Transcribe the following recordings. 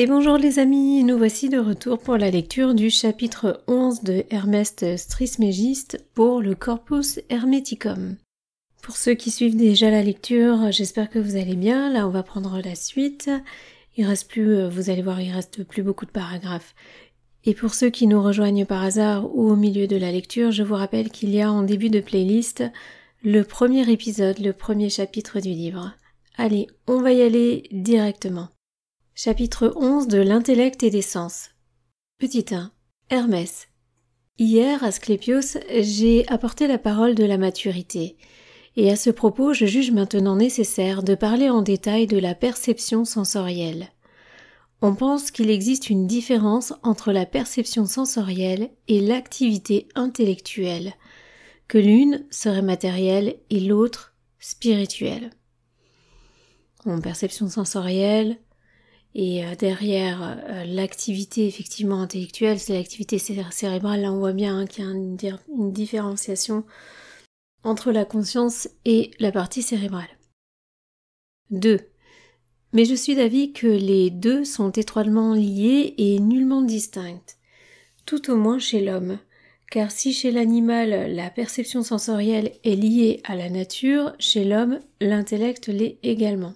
Et bonjour les amis, nous voici de retour pour la lecture du chapitre 11 de Hermest Trismégiste pour le Corpus Hermeticum. Pour ceux qui suivent déjà la lecture, j'espère que vous allez bien. Là, on va prendre la suite. Il reste plus, vous allez voir, il reste plus beaucoup de paragraphes. Et pour ceux qui nous rejoignent par hasard ou au milieu de la lecture, je vous rappelle qu'il y a en début de playlist le premier épisode, le premier chapitre du livre. Allez, on va y aller directement. Chapitre 11 de l'intellect et des sens. Petit 1. Hermès. Hier, à Sclépios, j'ai apporté la parole de la maturité. Et à ce propos, je juge maintenant nécessaire de parler en détail de la perception sensorielle. On pense qu'il existe une différence entre la perception sensorielle et l'activité intellectuelle, que l'une serait matérielle et l'autre spirituelle. Perception sensorielle, et derrière l'activité effectivement intellectuelle, c'est l'activité cérébrale. Là on voit bien qu'il y a une différenciation entre la conscience et la partie cérébrale. 2. Mais je suis d'avis que les deux sont étroitement liés et nullement distincts, tout au moins chez l'homme, car si chez l'animal la perception sensorielle est liée à la nature, chez l'homme l'intellect l'est également.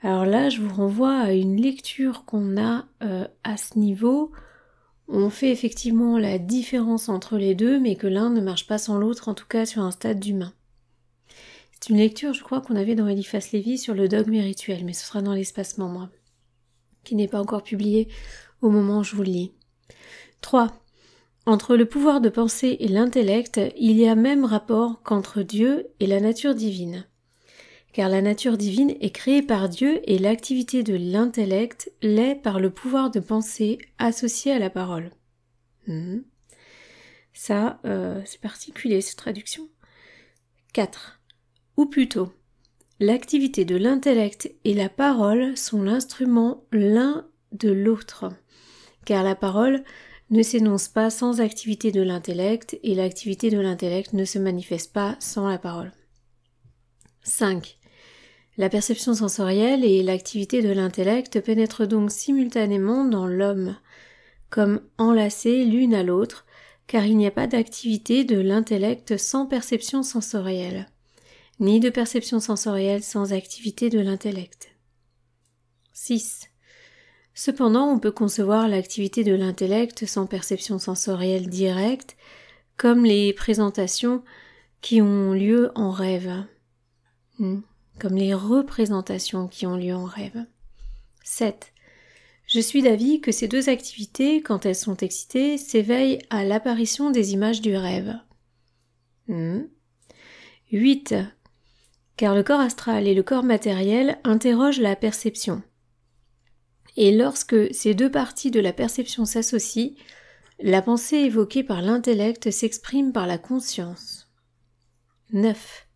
Alors là, je vous renvoie à une lecture qu'on a à ce niveau. On fait effectivement la différence entre les deux, mais que l'un ne marche pas sans l'autre, en tout cas sur un stade d'humain. C'est une lecture, je crois, qu'on avait dans Eliphas Lévy sur le dogme rituel, mais ce sera dans l'espace membre, qui n'est pas encore publié au moment où je vous le lis. 3. Entre le pouvoir de penser et l'intellect, il y a même rapport qu'entre Dieu et la nature divine. Car la nature divine est créée par Dieu et l'activité de l'intellect l'est par le pouvoir de penser associé à la parole. Ça, c'est particulier cette traduction. 4. Ou plutôt, l'activité de l'intellect et la parole sont l'instrument l'un de l'autre, car la parole ne s'énonce pas sans activité de l'intellect et l'activité de l'intellect ne se manifeste pas sans la parole. 5. La perception sensorielle et l'activité de l'intellect pénètrent donc simultanément dans l'homme, comme enlacées l'une à l'autre, car il n'y a pas d'activité de l'intellect sans perception sensorielle, ni de perception sensorielle sans activité de l'intellect. 6. Cependant, on peut concevoir l'activité de l'intellect sans perception sensorielle directe, comme les présentations qui ont lieu en rêve. Comme les représentations qui ont lieu en rêve. 7. Je suis d'avis que ces deux activités, quand elles sont excitées, s'éveillent à l'apparition des images du rêve. 8. Car le corps astral et le corps matériel interrogent la perception. Et lorsque ces deux parties de la perception s'associent, la pensée évoquée par l'intellect s'exprime par la conscience. 9.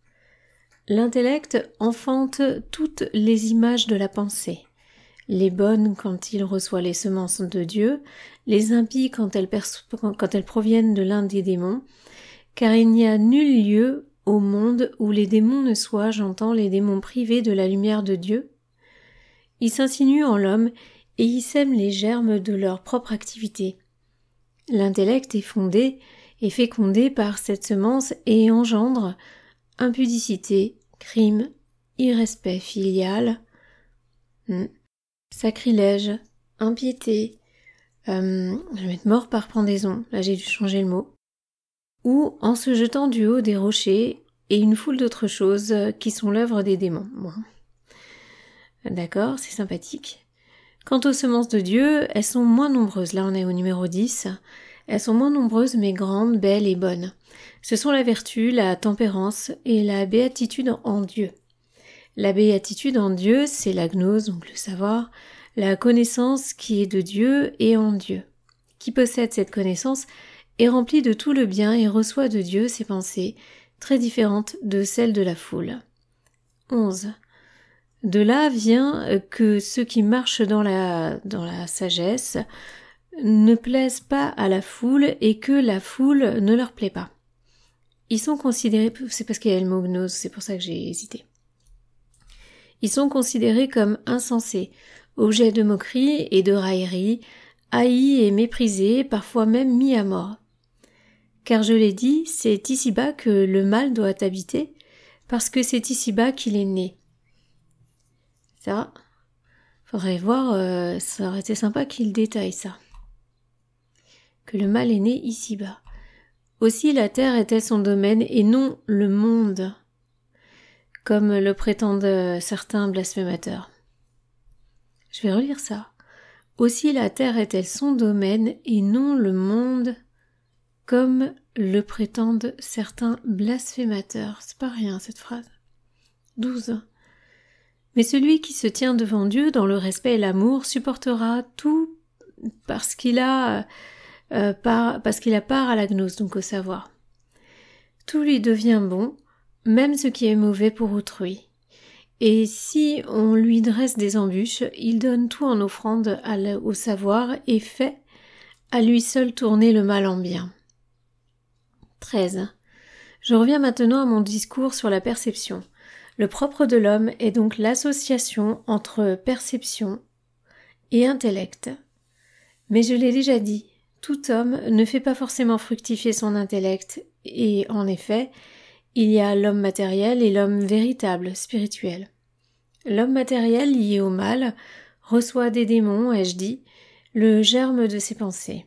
L'intellect enfante toutes les images de la pensée, les bonnes quand il reçoit les semences de Dieu, les impies quand elles proviennent de l'un des démons, car il n'y a nul lieu au monde où les démons ne soient, j'entends, les démons privés de la lumière de Dieu. Ils s'insinuent en l'homme et y sèment les germes de leur propre activité. L'intellect est fécondé par cette semence et engendre impudicité, crime, irrespect filial, sacrilège, impiété, je vais mettre mort par pendaison, là j'ai dû changer le mot, ou en se jetant du haut des rochers et une foule d'autres choses qui sont l'œuvre des démons. Bon. D'accord, c'est sympathique. Quant aux semences de Dieu, elles sont moins nombreuses, là on est au numéro 10, elles sont moins nombreuses mais grandes, belles et bonnes. Ce sont la vertu, la tempérance et la béatitude en Dieu. La béatitude en Dieu, c'est la gnose, donc le savoir, la connaissance qui est de Dieu et en Dieu. Qui possède cette connaissance est rempli de tout le bien et reçoit de Dieu ses pensées, très différentes de celles de la foule. 11. De là vient que ceux qui marchent dans la sagesse ne plaisent pas à la foule et que la foule ne leur plaît pas. Ils sont considérés, c'est parce qu'il y a le mot gnose, c'est pour ça que j'ai hésité. Ils sont considérés comme insensés, objet de moquerie et de raillerie, haï et méprisé, parfois même mis à mort. Car je l'ai dit, c'est ici-bas que le mal doit habiter, parce que c'est ici-bas qu'il est né. Ça, faudrait voir, ça aurait été sympa qu'il détaille ça. Que le mal est né ici-bas. Aussi la terre était son domaine et non le monde, comme le prétendent certains blasphémateurs. Je vais relire ça. Aussi la terre est-elle son domaine et non le monde, comme le prétendent certains blasphémateurs. C'est pas rien cette phrase. 12. Mais celui qui se tient devant Dieu dans le respect et l'amour supportera tout parce qu'il a part à la gnose, donc au savoir. Tout lui devient bon, même ce qui est mauvais pour autrui. Et si on lui dresse des embûches, il donne tout en offrande au savoir et fait à lui seul tourner le mal en bien. 13. Je reviens maintenant à mon discours sur la perception. Le propre de l'homme est donc l'association entre perception et intellect. Mais je l'ai déjà dit, tout homme ne fait pas forcément fructifier son intellect, et en effet, il y a l'homme matériel et l'homme véritable, spirituel. L'homme matériel lié au mal reçoit des démons, ai-je dit, le germe de ses pensées.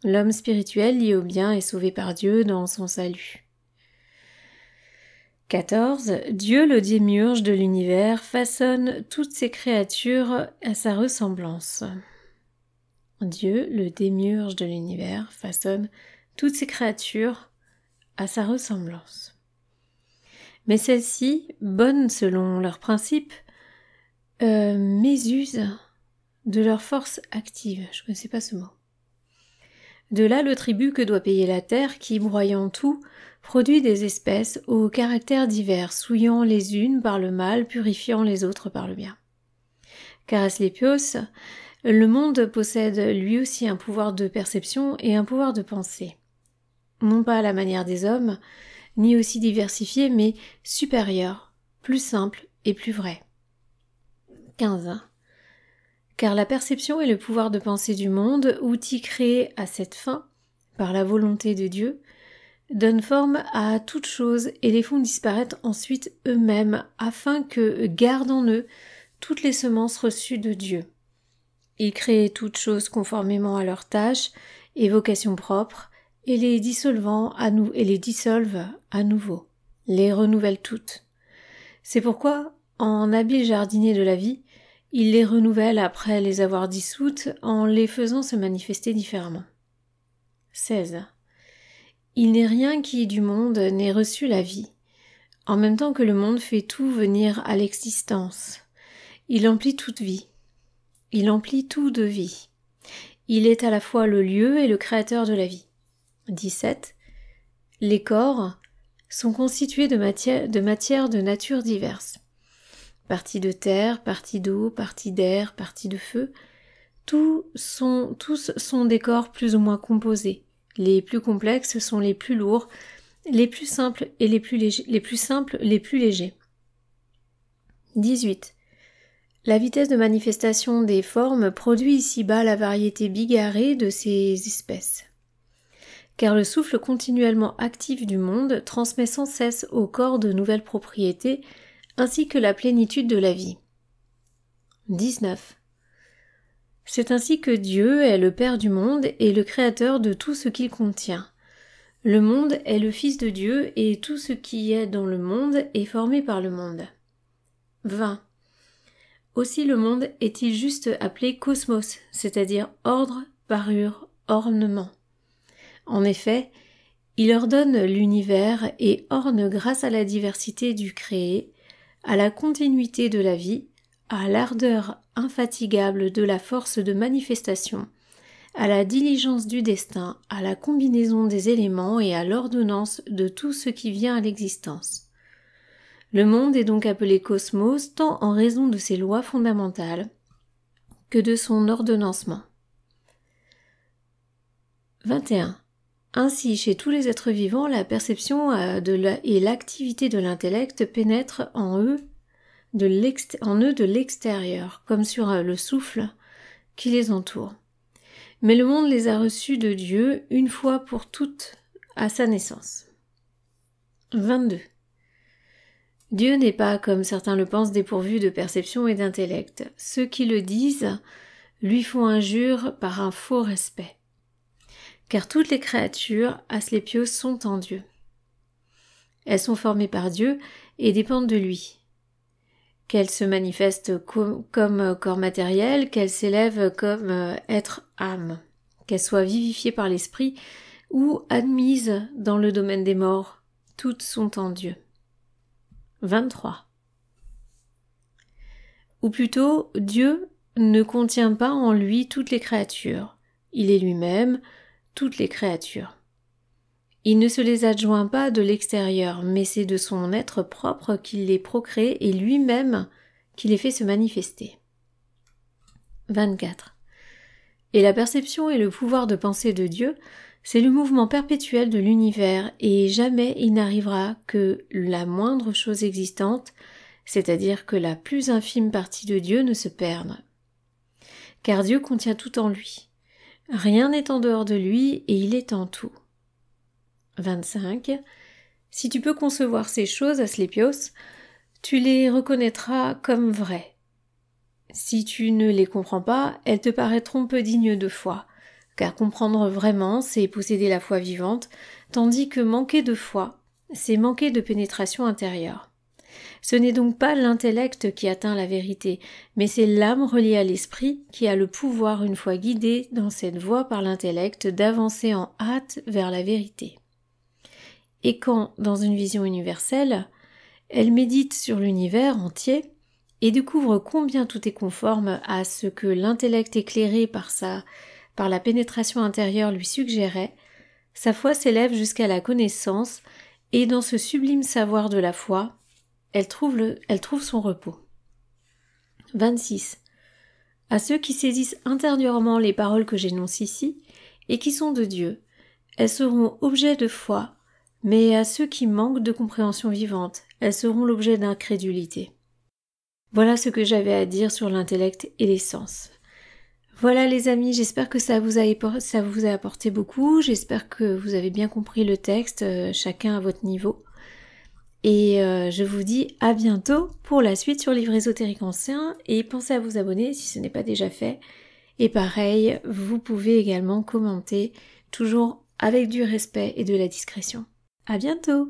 L'homme spirituel lié au bien est sauvé par Dieu dans son salut. 14. Dieu, le démiurge de l'univers, façonne toutes ses créatures à sa ressemblance. Dieu, le démiurge de l'univers, façonne toutes ses créatures à sa ressemblance. Mais celles-ci, bonnes selon leurs principes, mésusent de leur force active. Je ne connaissais pas ce mot. De là le tribut que doit payer la terre qui, broyant tout, produit des espèces aux caractères divers, souillant les unes par le mal, purifiant les autres par le bien. Car Asclépios, le monde possède lui aussi un pouvoir de perception et un pouvoir de pensée. Non pas à la manière des hommes, ni aussi diversifié, mais supérieur, plus simple et plus vrai. 15. Car la perception est le pouvoir de pensée du monde, outil créé à cette fin, par la volonté de Dieu, donne forme à toutes choses et les font disparaître ensuite eux-mêmes, afin que gardent en eux toutes les semences reçues de Dieu. Il crée toutes choses conformément à leurs tâches et vocations propres, et les dissolvent à nouveau, les renouvelle toutes. C'est pourquoi, en habile jardinier de la vie, il les renouvelle après les avoir dissoutes en les faisant se manifester différemment. 16. Il n'est rien qui du monde n'ait reçu la vie, en même temps que le monde fait tout venir à l'existence. Il emplit toute vie. Il emplit tout de vie. Il est à la fois le lieu et le créateur de la vie. 17. Les corps sont constitués de matières de nature diverses. Partie de terre, partie d'eau, partie d'air, partie de feu. Tous sont des corps plus ou moins composés. Les plus complexes sont les plus lourds, les plus simples et les plus légers. 18. La vitesse de manifestation des formes produit ici-bas la variété bigarrée de ces espèces. Car le souffle continuellement actif du monde transmet sans cesse au corps de nouvelles propriétés, ainsi que la plénitude de la vie. 19. C'est ainsi que Dieu est le Père du monde et le Créateur de tout ce qu'il contient. Le monde est le Fils de Dieu et tout ce qui est dans le monde est formé par le monde. 20. Aussi le monde est-il juste appelé cosmos, c'est-à-dire ordre, parure, ornement. En effet, il ordonne l'univers et orne grâce à la diversité du créé, à la continuité de la vie, à l'ardeur infatigable de la force de manifestation, à la diligence du destin, à la combinaison des éléments et à l'ordonnance de tout ce qui vient à l'existence. Le monde est donc appelé cosmos tant en raison de ses lois fondamentales que de son ordonnancement. 21. Ainsi, chez tous les êtres vivants, la perception et l'activité de l'intellect pénètrent en eux en eux de l'extérieur, comme sur le souffle qui les entoure. Mais le monde les a reçus de Dieu une fois pour toutes à sa naissance. 22. Dieu n'est pas, comme certains le pensent, dépourvu de perception et d'intellect. Ceux qui le disent lui font injure par un faux respect. Car toutes les créatures, asclépios, sont en Dieu. Elles sont formées par Dieu et dépendent de lui. Qu'elles se manifestent comme corps matériel, qu'elles s'élèvent comme être âme, qu'elles soient vivifiées par l'esprit ou admises dans le domaine des morts, toutes sont en Dieu. 23. Ou plutôt, Dieu ne contient pas en lui toutes les créatures. Il est lui-même toutes les créatures. Il ne se les adjoint pas de l'extérieur, mais c'est de son être propre qu'il les procrée et lui-même qui les fait se manifester. 24. Et la perception et le pouvoir de penser de Dieu, c'est le mouvement perpétuel de l'univers et jamais il n'arrivera que la moindre chose existante, c'est-à-dire que la plus infime partie de Dieu ne se perde. Car Dieu contient tout en lui. Rien n'est en dehors de lui et il est en tout. 25. Si tu peux concevoir ces choses, Asclépios, tu les reconnaîtras comme vraies. Si tu ne les comprends pas, elles te paraîtront peu dignes de foi, car comprendre vraiment, c'est posséder la foi vivante, tandis que manquer de foi, c'est manquer de pénétration intérieure. Ce n'est donc pas l'intellect qui atteint la vérité, mais c'est l'âme reliée à l'esprit qui a le pouvoir, une fois guidée dans cette voie par l'intellect, d'avancer en hâte vers la vérité. Et quand, dans une vision universelle, elle médite sur l'univers entier et découvre combien tout est conforme à ce que l'intellect éclairé par la pénétration intérieure lui suggérait, sa foi s'élève jusqu'à la connaissance et dans ce sublime savoir de la foi, elle trouve son repos. 26. À ceux qui saisissent intérieurement les paroles que j'énonce ici et qui sont de Dieu, elles seront objet de foi, mais à ceux qui manquent de compréhension vivante, elles seront l'objet d'incrédulité. Voilà ce que j'avais à dire sur l'intellect et les sens. Voilà les amis, j'espère que ça vous a apporté beaucoup, j'espère que vous avez bien compris le texte, chacun à votre niveau. Et je vous dis à bientôt pour la suite sur Livre ésotérique ancien et pensez à vous abonner si ce n'est pas déjà fait. Et pareil, vous pouvez également commenter, toujours avec du respect et de la discrétion. À bientôt!